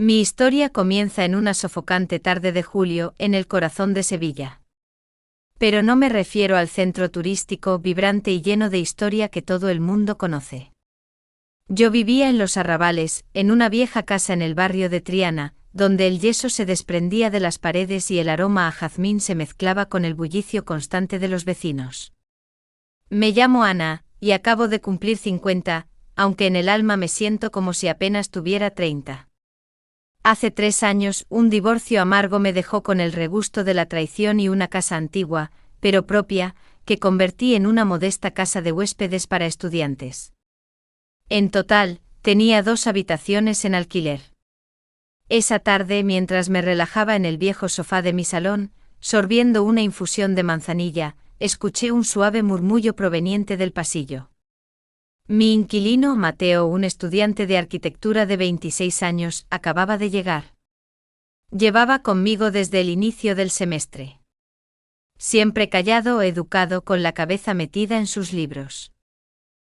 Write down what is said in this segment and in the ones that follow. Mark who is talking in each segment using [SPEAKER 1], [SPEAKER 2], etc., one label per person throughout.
[SPEAKER 1] Mi historia comienza en una sofocante tarde de julio en el corazón de Sevilla. Pero no me refiero al centro turístico vibrante y lleno de historia que todo el mundo conoce. Yo vivía en los arrabales, en una vieja casa en el barrio de Triana, donde el yeso se desprendía de las paredes y el aroma a jazmín se mezclaba con el bullicio constante de los vecinos. Me llamo Ana, y acabo de cumplir 50, aunque en el alma me siento como si apenas tuviera 30. Hace 3 años, un divorcio amargo me dejó con el regusto de la traición y una casa antigua, pero propia, que convertí en una modesta casa de huéspedes para estudiantes. En total, tenía 2 habitaciones en alquiler. Esa tarde, mientras me relajaba en el viejo sofá de mi salón, sorbiendo una infusión de manzanilla, escuché un suave murmullo proveniente del pasillo. Mi inquilino, Mateo, un estudiante de arquitectura de 26 años, acababa de llegar. Llevaba conmigo desde el inicio del semestre. Siempre callado, educado, con la cabeza metida en sus libros.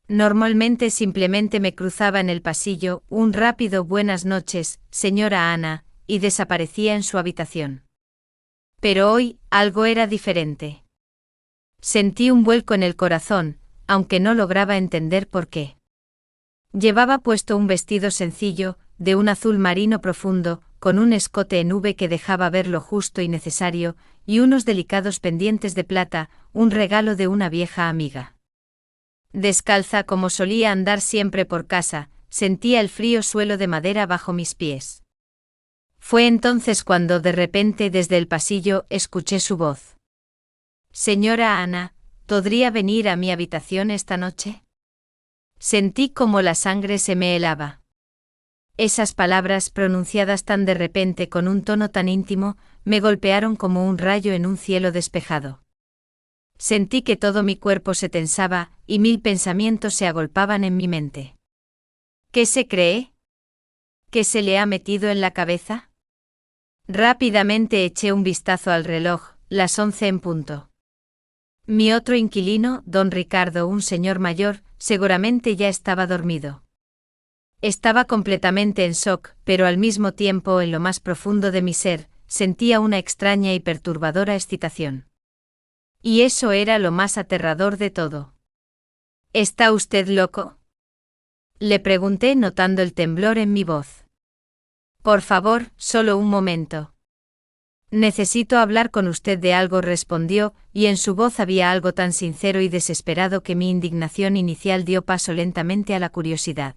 [SPEAKER 1] Normalmente simplemente me cruzaba en el pasillo, un rápido buenas noches, señora Ana, y desaparecía en su habitación. Pero hoy, algo era diferente. Sentí un vuelco en el corazón, aunque no lograba entender por qué. Llevaba puesto un vestido sencillo, de un azul marino profundo, con un escote en V que dejaba ver lo justo y necesario, y unos delicados pendientes de plata, un regalo de una vieja amiga. Descalza como solía andar siempre por casa, sentía el frío suelo de madera bajo mis pies. Fue entonces cuando de repente desde el pasillo escuché su voz. Señora Ana, ¿podría venir a mi habitación esta noche? Sentí como la sangre se me helaba. Esas palabras pronunciadas tan de repente con un tono tan íntimo, me golpearon como un rayo en un cielo despejado. Sentí que todo mi cuerpo se tensaba, y 1000 pensamientos se agolpaban en mi mente. ¿Qué se cree? ¿Qué se le ha metido en la cabeza? Rápidamente eché un vistazo al reloj, las 11 en punto. Mi otro inquilino, don Ricardo, un señor mayor, seguramente ya estaba dormido. Estaba completamente en shock, pero al mismo tiempo en lo más profundo de mi ser, sentía una extraña y perturbadora excitación. Y eso era lo más aterrador de todo. ¿Está usted loco?, le pregunté notando el temblor en mi voz. Por favor, solo un momento. Necesito hablar con usted de algo, respondió, y en su voz había algo tan sincero y desesperado que mi indignación inicial dio paso lentamente a la curiosidad.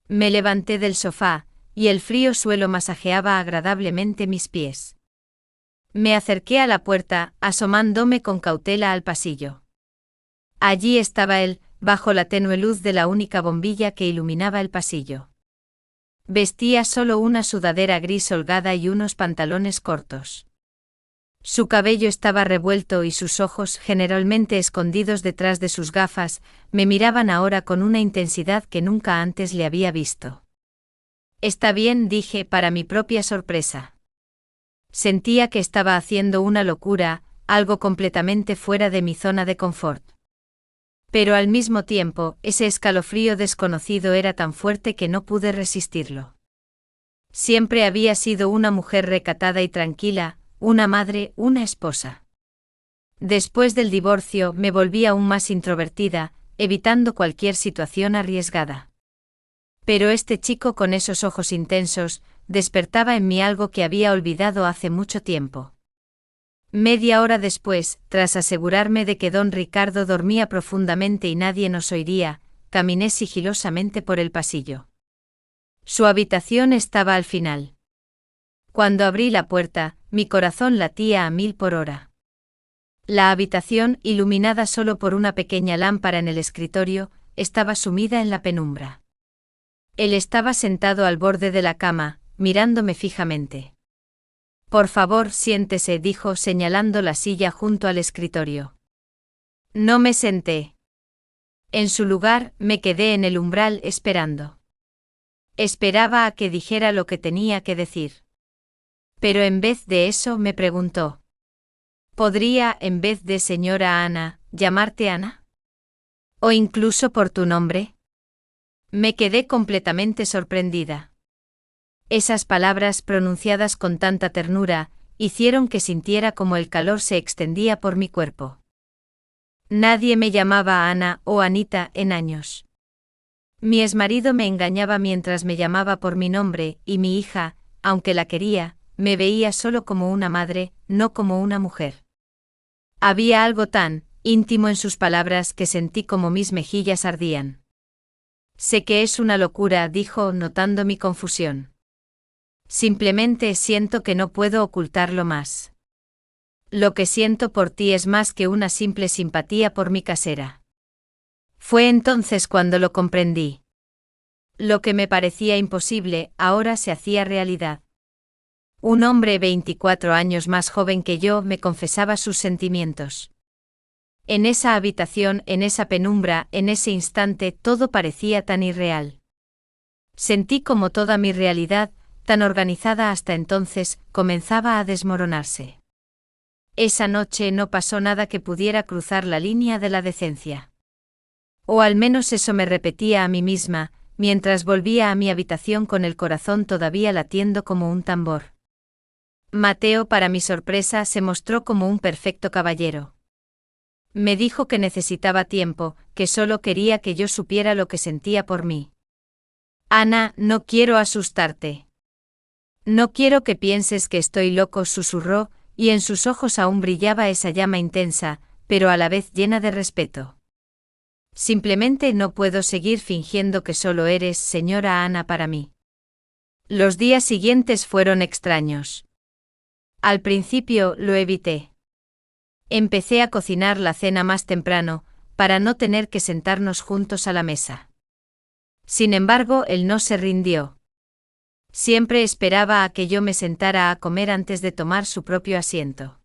[SPEAKER 1] Me levanté del sofá, y el frío suelo masajeaba agradablemente mis pies. Me acerqué a la puerta, asomándome con cautela al pasillo. Allí estaba él, bajo la tenue luz de la única bombilla que iluminaba el pasillo. Vestía solo una sudadera gris holgada y unos pantalones cortos. Su cabello estaba revuelto y sus ojos, generalmente escondidos detrás de sus gafas, me miraban ahora con una intensidad que nunca antes le había visto. Está bien, dije para mi propia sorpresa. Sentía que estaba haciendo una locura, algo completamente fuera de mi zona de confort. Pero al mismo tiempo, ese escalofrío desconocido era tan fuerte que no pude resistirlo. Siempre había sido una mujer recatada y tranquila, una madre, una esposa. Después del divorcio me volví aún más introvertida, evitando cualquier situación arriesgada. Pero este chico con esos ojos intensos, despertaba en mí algo que había olvidado hace mucho tiempo. Media hora después, tras asegurarme de que don Ricardo dormía profundamente y nadie nos oiría, caminé sigilosamente por el pasillo. Su habitación estaba al final. Cuando abrí la puerta, mi corazón latía a 1000 por hora. La habitación, iluminada solo por una pequeña lámpara en el escritorio, estaba sumida en la penumbra. Él estaba sentado al borde de la cama, mirándome fijamente. Por favor, siéntese, dijo señalando la silla junto al escritorio. No me senté. En su lugar, me quedé en el umbral esperando. Esperaba a que dijera lo que tenía que decir. Pero en vez de eso me preguntó. ¿Podría, en vez de señora Ana, llamarte Ana? ¿O incluso por tu nombre? Me quedé completamente sorprendida. Esas palabras pronunciadas con tanta ternura, hicieron que sintiera como el calor se extendía por mi cuerpo. Nadie me llamaba Ana o Anita en años. Mi exmarido me engañaba mientras me llamaba por mi nombre, y mi hija, aunque la quería, me veía solo como una madre, no como una mujer. Había algo tan íntimo en sus palabras que sentí como mis mejillas ardían. Sé que es una locura, dijo, notando mi confusión. Simplemente siento que no puedo ocultarlo más. Lo que siento por ti es más que una simple simpatía por mi casera. Fue entonces cuando lo comprendí. Lo que me parecía imposible, ahora se hacía realidad. Un hombre 24 años más joven que yo me confesaba sus sentimientos. En esa habitación, en esa penumbra, en ese instante, todo parecía tan irreal. Sentí como toda mi realidad, tan organizada hasta entonces, comenzaba a desmoronarse. Esa noche no pasó nada que pudiera cruzar la línea de la decencia. O al menos eso me repetía a mí misma, mientras volvía a mi habitación con el corazón todavía latiendo como un tambor. Mateo, para mi sorpresa, se mostró como un perfecto caballero. Me dijo que necesitaba tiempo, que solo quería que yo supiera lo que sentía por mí. Ana, no quiero asustarte. No quiero que pienses que estoy loco, susurró, y en sus ojos aún brillaba esa llama intensa, pero a la vez llena de respeto. Simplemente no puedo seguir fingiendo que solo eres señora Ana para mí. Los días siguientes fueron extraños. Al principio lo evité. Empecé a cocinar la cena más temprano, para no tener que sentarnos juntos a la mesa. Sin embargo, él no se rindió. Siempre esperaba a que yo me sentara a comer antes de tomar su propio asiento.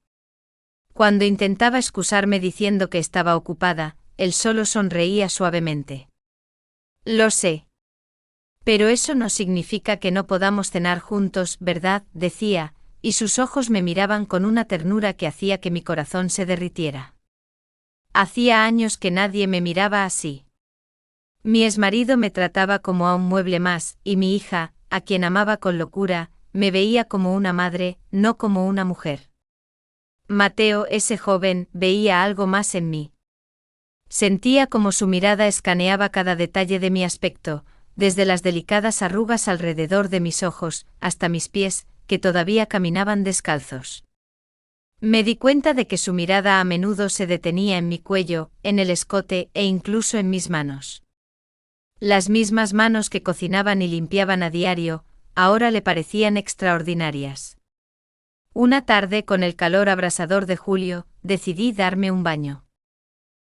[SPEAKER 1] Cuando intentaba excusarme diciendo que estaba ocupada, él solo sonreía suavemente. Lo sé. Pero eso no significa que no podamos cenar juntos, ¿verdad?, decía, y sus ojos me miraban con una ternura que hacía que mi corazón se derritiera. Hacía años que nadie me miraba así. Mi exmarido me trataba como a un mueble más, y mi hija, a quien amaba con locura, me veía como una madre, no como una mujer. Mateo, ese joven, veía algo más en mí. Sentía como su mirada escaneaba cada detalle de mi aspecto, desde las delicadas arrugas alrededor de mis ojos, hasta mis pies, que todavía caminaban descalzos. Me di cuenta de que su mirada a menudo se detenía en mi cuello, en el escote e incluso en mis manos. Las mismas manos que cocinaban y limpiaban a diario, ahora le parecían extraordinarias. Una tarde, con el calor abrasador de julio, decidí darme un baño.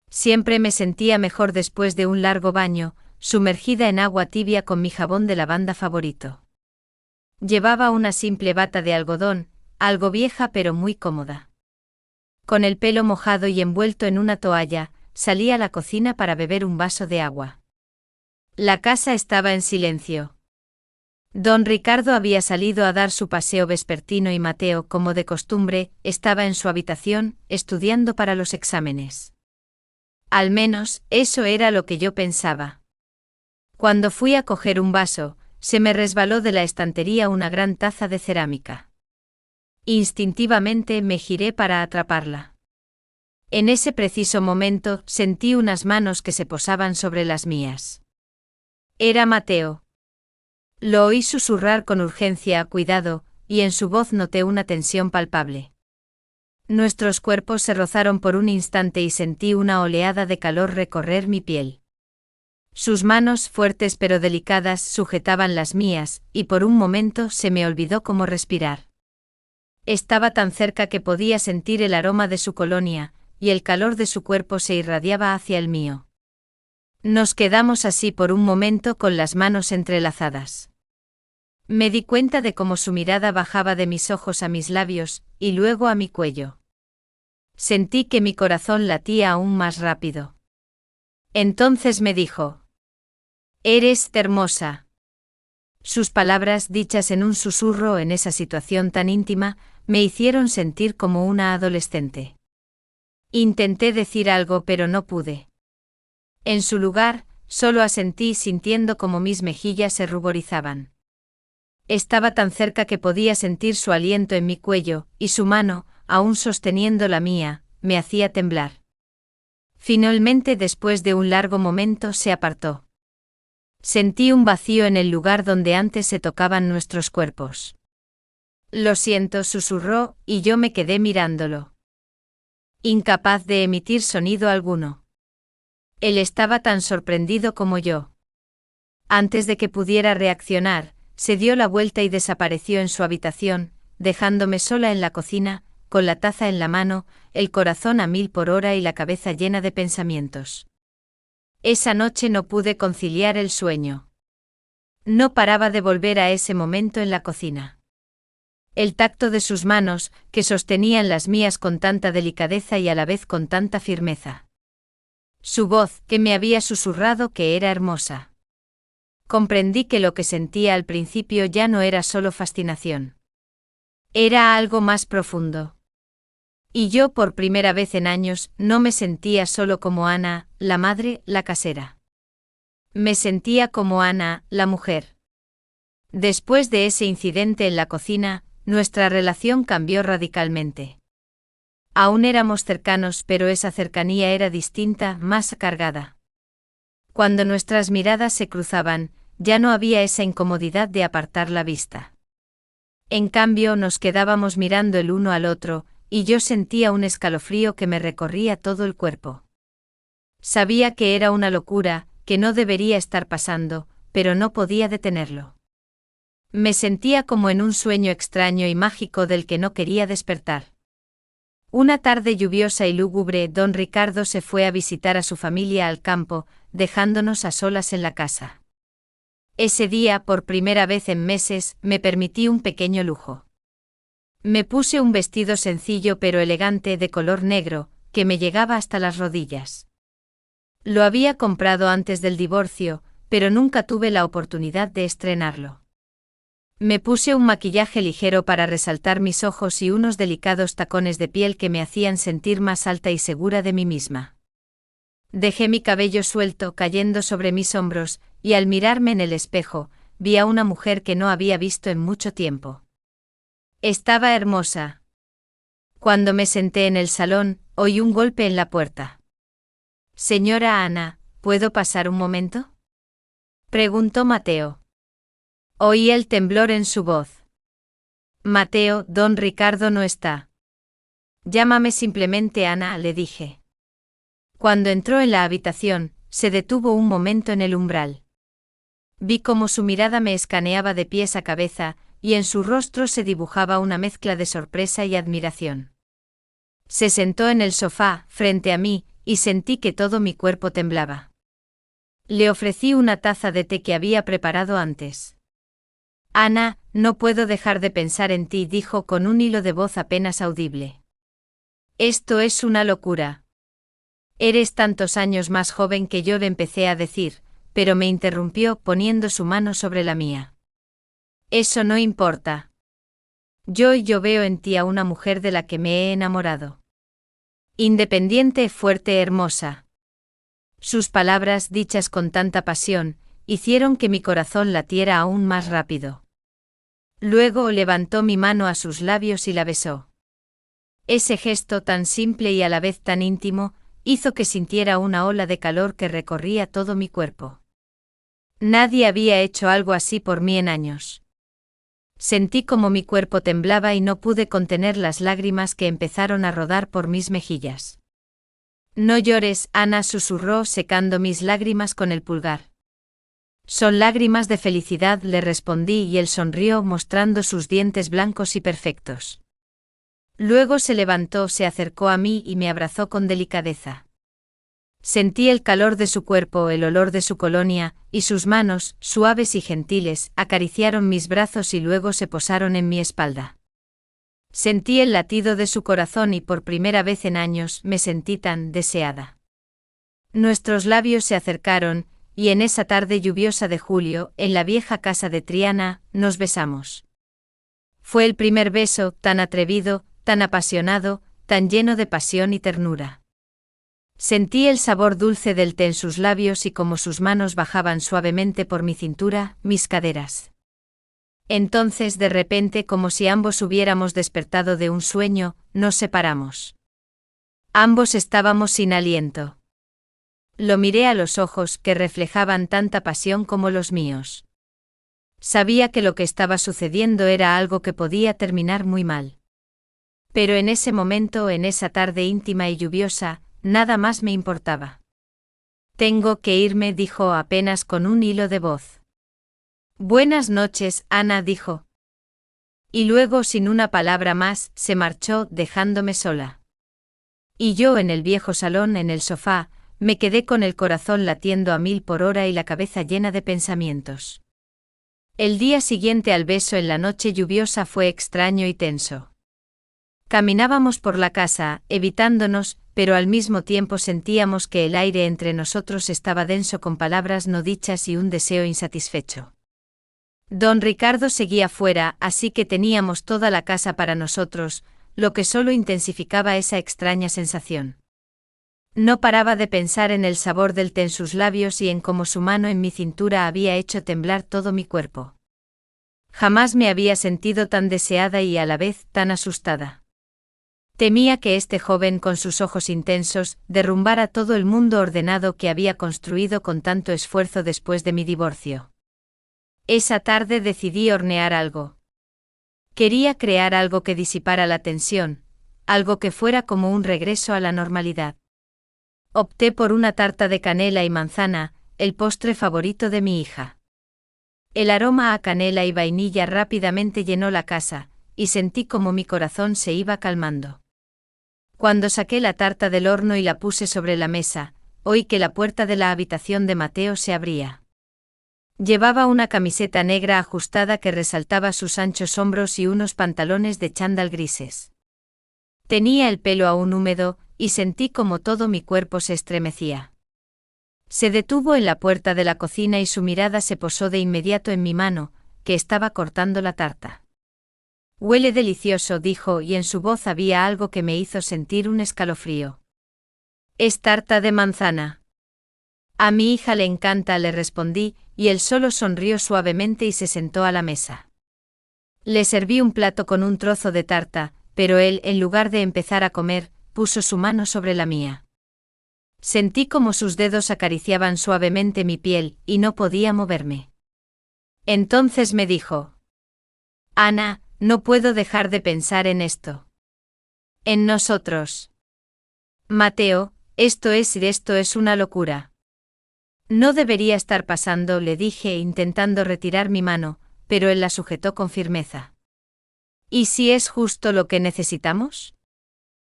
[SPEAKER 1] Siempre me sentía mejor después de un largo baño, sumergida en agua tibia con mi jabón de lavanda favorito. Llevaba una simple bata de algodón, algo vieja pero muy cómoda. Con el pelo mojado y envuelto en una toalla, salí a la cocina para beber un vaso de agua. La casa estaba en silencio. Don Ricardo había salido a dar su paseo vespertino y Mateo, como de costumbre, estaba en su habitación, estudiando para los exámenes. Al menos, eso era lo que yo pensaba. Cuando fui a coger un vaso, se me resbaló de la estantería una gran taza de cerámica. Instintivamente me giré para atraparla. En ese preciso momento, sentí unas manos que se posaban sobre las mías. Era Mateo. Lo oí susurrar con urgencia, cuidado, y en su voz noté una tensión palpable. Nuestros cuerpos se rozaron por un instante y sentí una oleada de calor recorrer mi piel. Sus manos, fuertes pero delicadas, sujetaban las mías, y por un momento se me olvidó cómo respirar. Estaba tan cerca que podía sentir el aroma de su colonia, y el calor de su cuerpo se irradiaba hacia el mío. Nos quedamos así por un momento con las manos entrelazadas. Me di cuenta de cómo su mirada bajaba de mis ojos a mis labios, y luego a mi cuello. Sentí que mi corazón latía aún más rápido. Entonces me dijo: «Eres hermosa». Sus palabras, dichas en un susurro en esa situación tan íntima, me hicieron sentir como una adolescente. Intenté decir algo pero no pude. En su lugar, solo asentí sintiendo como mis mejillas se ruborizaban. Estaba tan cerca que podía sentir su aliento en mi cuello, y su mano, aún sosteniendo la mía, me hacía temblar. Finalmente, después de un largo momento, se apartó. Sentí un vacío en el lugar donde antes se tocaban nuestros cuerpos. Lo siento, susurró, y yo me quedé mirándolo. Incapaz de emitir sonido alguno. Él estaba tan sorprendido como yo. Antes de que pudiera reaccionar, se dio la vuelta y desapareció en su habitación, dejándome sola en la cocina, con la taza en la mano, el corazón a 1000 por hora y la cabeza llena de pensamientos. Esa noche no pude conciliar el sueño. No paraba de volver a ese momento en la cocina. El tacto de sus manos, que sostenían las mías con tanta delicadeza y a la vez con tanta firmeza. Su voz, que me había susurrado que era hermosa. Comprendí que lo que sentía al principio ya no era solo fascinación. Era algo más profundo. Y yo, por primera vez en años, no me sentía solo como Ana, la madre, la casera. Me sentía como Ana, la mujer. Después de ese incidente en la cocina, nuestra relación cambió radicalmente. Aún éramos cercanos, pero esa cercanía era distinta, más cargada. Cuando nuestras miradas se cruzaban, ya no había esa incomodidad de apartar la vista. En cambio, nos quedábamos mirando el uno al otro, y yo sentía un escalofrío que me recorría todo el cuerpo. Sabía que era una locura, que no debería estar pasando, pero no podía detenerlo. Me sentía como en un sueño extraño y mágico del que no quería despertar. Una tarde lluviosa y lúgubre, don Ricardo se fue a visitar a su familia al campo, dejándonos a solas en la casa. Ese día, por primera vez en meses, me permití un pequeño lujo. Me puse un vestido sencillo pero elegante de color negro, que me llegaba hasta las rodillas. Lo había comprado antes del divorcio, pero nunca tuve la oportunidad de estrenarlo. Me puse un maquillaje ligero para resaltar mis ojos y unos delicados tacones de piel que me hacían sentir más alta y segura de mí misma. Dejé mi cabello suelto cayendo sobre mis hombros, y al mirarme en el espejo, vi a una mujer que no había visto en mucho tiempo. Estaba hermosa. Cuando me senté en el salón, oí un golpe en la puerta. «Señora Ana, ¿puedo pasar un momento?», preguntó Mateo. Oí el temblor en su voz. «Mateo, don Ricardo no está». «Llámame simplemente Ana», le dije. Cuando entró en la habitación, se detuvo un momento en el umbral. Vi cómo su mirada me escaneaba de pies a cabeza, y en su rostro se dibujaba una mezcla de sorpresa y admiración. Se sentó en el sofá, frente a mí, y sentí que todo mi cuerpo temblaba. Le ofrecí una taza de té que había preparado antes. «Ana, no puedo dejar de pensar en ti», dijo con un hilo de voz apenas audible. «Esto es una locura». «Eres tantos años más joven que yo», le empecé a decir, pero me interrumpió poniendo su mano sobre la mía. «Eso no importa. Yo veo en ti a una mujer de la que me he enamorado. Independiente, fuerte, hermosa». Sus palabras, dichas con tanta pasión, hicieron que mi corazón latiera aún más rápido. Luego levantó mi mano a sus labios y la besó. Ese gesto tan simple y a la vez tan íntimo, hizo que sintiera una ola de calor que recorría todo mi cuerpo. Nadie había hecho algo así por mí en años. Sentí como mi cuerpo temblaba y no pude contener las lágrimas que empezaron a rodar por mis mejillas. «No llores», Ana susurró secando mis lágrimas con el pulgar. «Son lágrimas de felicidad», le respondí y él sonrió mostrando sus dientes blancos y perfectos. Luego se levantó, se acercó a mí y me abrazó con delicadeza. Sentí el calor de su cuerpo, el olor de su colonia, y sus manos, suaves y gentiles, acariciaron mis brazos y luego se posaron en mi espalda. Sentí el latido de su corazón y por primera vez en años me sentí tan deseada. Nuestros labios se acercaron, y en esa tarde lluviosa de julio, en la vieja casa de Triana, nos besamos. Fue el primer beso, tan atrevido, tan apasionado, tan lleno de pasión y ternura. Sentí el sabor dulce del té en sus labios y como sus manos bajaban suavemente por mi cintura, mis caderas. Entonces de repente, como si ambos hubiéramos despertado de un sueño, nos separamos. Ambos estábamos sin aliento. Lo miré a los ojos, que reflejaban tanta pasión como los míos. Sabía que lo que estaba sucediendo era algo que podía terminar muy mal. Pero en ese momento, en esa tarde íntima y lluviosa, nada más me importaba. Tengo que irme, dijo apenas con un hilo de voz. Buenas noches, Ana, dijo. Y luego, sin una palabra más, se marchó, dejándome sola. Y yo, en el viejo salón, en el sofá, me quedé con el corazón latiendo a 1000 por hora y la cabeza llena de pensamientos. El día siguiente al beso en la noche lluviosa fue extraño y tenso. Caminábamos por la casa, evitándonos, pero al mismo tiempo sentíamos que el aire entre nosotros estaba denso con palabras no dichas y un deseo insatisfecho. Don Ricardo seguía fuera, así que teníamos toda la casa para nosotros, lo que solo intensificaba esa extraña sensación. No paraba de pensar en el sabor del té en sus labios y en cómo su mano en mi cintura había hecho temblar todo mi cuerpo. Jamás me había sentido tan deseada y a la vez tan asustada. Temía que este joven con sus ojos intensos derrumbara todo el mundo ordenado que había construido con tanto esfuerzo después de mi divorcio. Esa tarde decidí hornear algo. Quería crear algo que disipara la tensión, algo que fuera como un regreso a la normalidad. Opté por una tarta de canela y manzana, el postre favorito de mi hija. El aroma a canela y vainilla rápidamente llenó la casa, y sentí como mi corazón se iba calmando. Cuando saqué la tarta del horno y la puse sobre la mesa, oí que la puerta de la habitación de Mateo se abría. Llevaba una camiseta negra ajustada que resaltaba sus anchos hombros y unos pantalones de chándal grises. Tenía el pelo aún húmedo, y sentí como todo mi cuerpo se estremecía. Se detuvo en la puerta de la cocina y su mirada se posó de inmediato en mi mano, que estaba cortando la tarta. Huele delicioso, dijo, y en su voz había algo que me hizo sentir un escalofrío. Es tarta de manzana. A mi hija le encanta, le respondí, y él solo sonrió suavemente y se sentó a la mesa. Le serví un plato con un trozo de tarta, pero él, en lugar de empezar a comer, puso su mano sobre la mía. Sentí como sus dedos acariciaban suavemente mi piel, y no podía moverme. Entonces me dijo: Ana, no puedo dejar de pensar en esto. En nosotros. Mateo, esto es una locura. No debería estar pasando, le dije intentando retirar mi mano, pero él la sujetó con firmeza. ¿Y si es justo lo que necesitamos?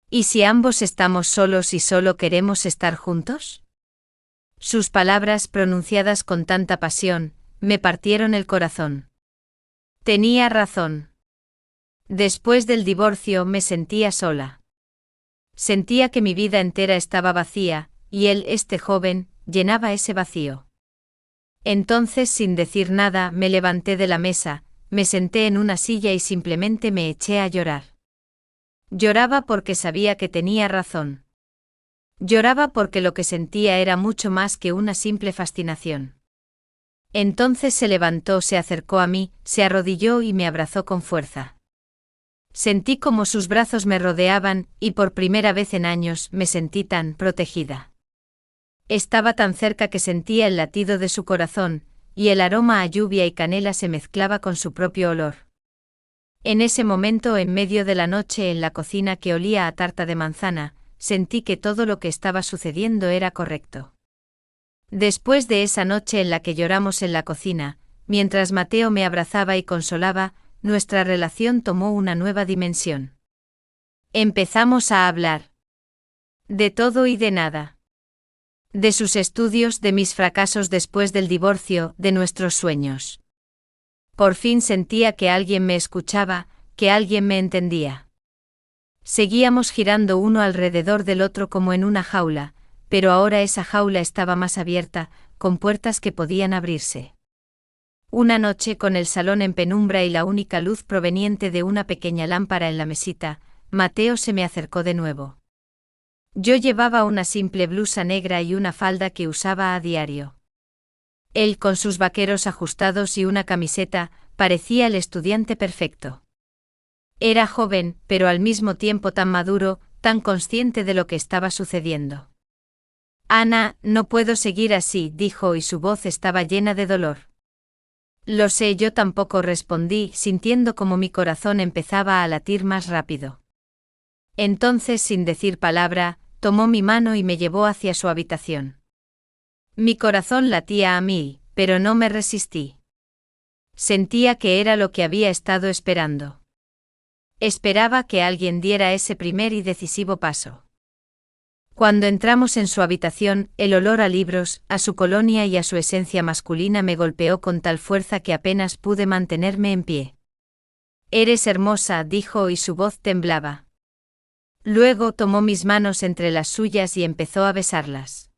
[SPEAKER 1] ¿Y si ambos estamos solos y solo queremos estar juntos? Sus palabras, pronunciadas con tanta pasión, me partieron el corazón. Tenía razón. Después del divorcio me sentía sola. Sentía que mi vida entera estaba vacía, y él, este joven, llenaba ese vacío. Entonces, sin decir nada, me levanté de la mesa, me senté en una silla y simplemente me eché a llorar. Lloraba porque sabía que tenía razón. Lloraba porque lo que sentía era mucho más que una simple fascinación. Entonces se levantó, se acercó a mí, se arrodilló y me abrazó con fuerza. Sentí como sus brazos me rodeaban, y por primera vez en años me sentí tan protegida. Estaba tan cerca que sentía el latido de su corazón, y el aroma a lluvia y canela se mezclaba con su propio olor. En ese momento, en medio de la noche en la cocina que olía a tarta de manzana, sentí que todo lo que estaba sucediendo era correcto. Después de esa noche en la que lloramos en la cocina, mientras Mateo me abrazaba y consolaba, nuestra relación tomó una nueva dimensión. Empezamos a hablar. De todo y de nada. De sus estudios, de mis fracasos después del divorcio, de nuestros sueños. Por fin sentía que alguien me escuchaba, que alguien me entendía. Seguíamos girando uno alrededor del otro como en una jaula, pero ahora esa jaula estaba más abierta, con puertas que podían abrirse. Una noche, con el salón en penumbra y la única luz proveniente de una pequeña lámpara en la mesita, Mateo se me acercó de nuevo. Yo llevaba una simple blusa negra y una falda que usaba a diario. Él, con sus vaqueros ajustados y una camiseta, parecía el estudiante perfecto. Era joven, pero al mismo tiempo tan maduro, tan consciente de lo que estaba sucediendo. Ana, no puedo seguir así, dijo y su voz estaba llena de dolor. Lo sé, yo tampoco, respondí, sintiendo como mi corazón empezaba a latir más rápido. Entonces, sin decir palabra, tomó mi mano y me llevó hacia su habitación. Mi corazón latía a mil, pero no me resistí. Sentía que era lo que había estado esperando. Esperaba que alguien diera ese primer y decisivo paso. Cuando entramos en su habitación, el olor a libros, a su colonia y a su esencia masculina me golpeó con tal fuerza que apenas pude mantenerme en pie. «Eres hermosa», dijo y su voz temblaba. Luego tomó mis manos entre las suyas y empezó a besarlas.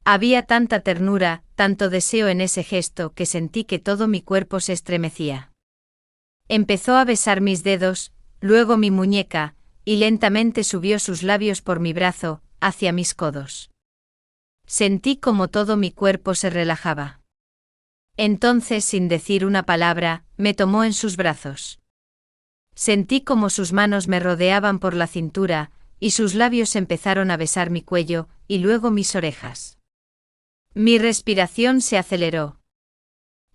[SPEAKER 1] Había tanta ternura, tanto deseo en ese gesto que sentí que todo mi cuerpo se estremecía. Empezó a besar mis dedos, luego mi muñeca, y lentamente subió sus labios por mi brazo, hacia mis codos. Sentí como todo mi cuerpo se relajaba. Entonces, sin decir una palabra, me tomó en sus brazos. Sentí como sus manos me rodeaban por la cintura, y sus labios empezaron a besar mi cuello, y luego mis orejas. Mi respiración se aceleró.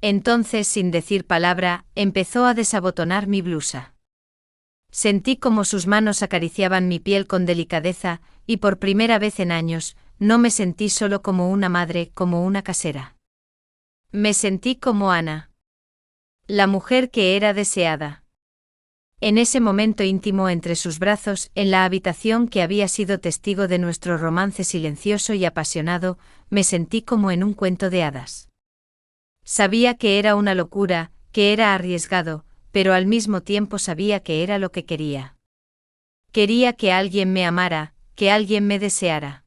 [SPEAKER 1] Entonces, sin decir palabra, empezó a desabotonar mi blusa. Sentí como sus manos acariciaban mi piel con delicadeza, y por primera vez en años, no me sentí solo como una madre, como una casera. Me sentí como Ana. La mujer que era deseada. En ese momento íntimo entre sus brazos, en la habitación que había sido testigo de nuestro romance silencioso y apasionado, me sentí como en un cuento de hadas. Sabía que era una locura, que era arriesgado, pero al mismo tiempo sabía que era lo que quería. Quería que alguien me amara, que alguien me deseara.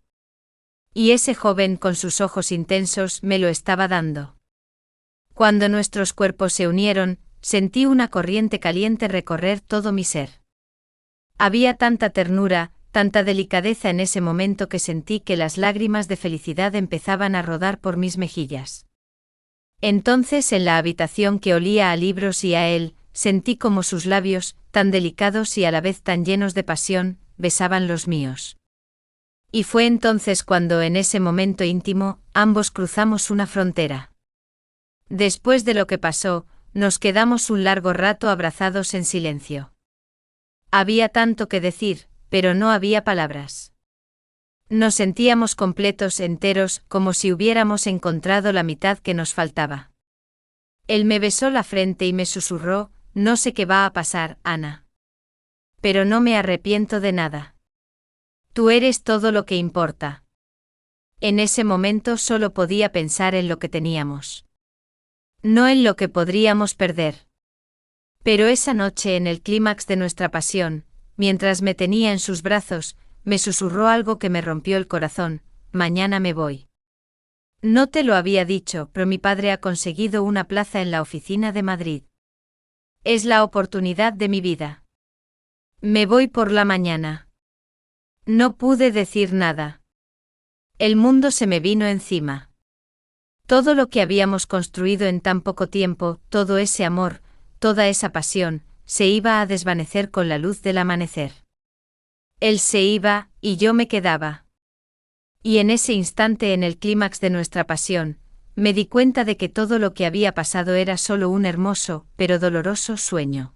[SPEAKER 1] Y ese joven con sus ojos intensos me lo estaba dando. Cuando nuestros cuerpos se unieron, sentí una corriente caliente recorrer todo mi ser. Había tanta ternura, tanta delicadeza en ese momento que sentí que las lágrimas de felicidad empezaban a rodar por mis mejillas. Entonces, en la habitación que olía a libros y a él, sentí como sus labios, tan delicados y a la vez tan llenos de pasión, besaban los míos. Y fue entonces cuando en ese momento íntimo, ambos cruzamos una frontera. Después de lo que pasó, nos quedamos un largo rato abrazados en silencio. Había tanto que decir, pero no había palabras. Nos sentíamos completos, enteros, como si hubiéramos encontrado la mitad que nos faltaba. Él me besó la frente y me susurró: «No sé qué va a pasar, Ana. Pero no me arrepiento de nada. Tú eres todo lo que importa». En ese momento solo podía pensar en lo que teníamos. No en lo que podríamos perder. Pero esa noche, en el clímax de nuestra pasión, mientras me tenía en sus brazos, me susurró algo que me rompió el corazón: «Mañana me voy. No te lo había dicho, pero mi padre ha conseguido una plaza en la oficina de Madrid. Es la oportunidad de mi vida. Me voy por la mañana». No pude decir nada. El mundo se me vino encima. Todo lo que habíamos construido en tan poco tiempo, todo ese amor, toda esa pasión, se iba a desvanecer con la luz del amanecer. Él se iba, y yo me quedaba. Y en ese instante, en el clímax de nuestra pasión, me di cuenta de que todo lo que había pasado era solo un hermoso, pero doloroso sueño.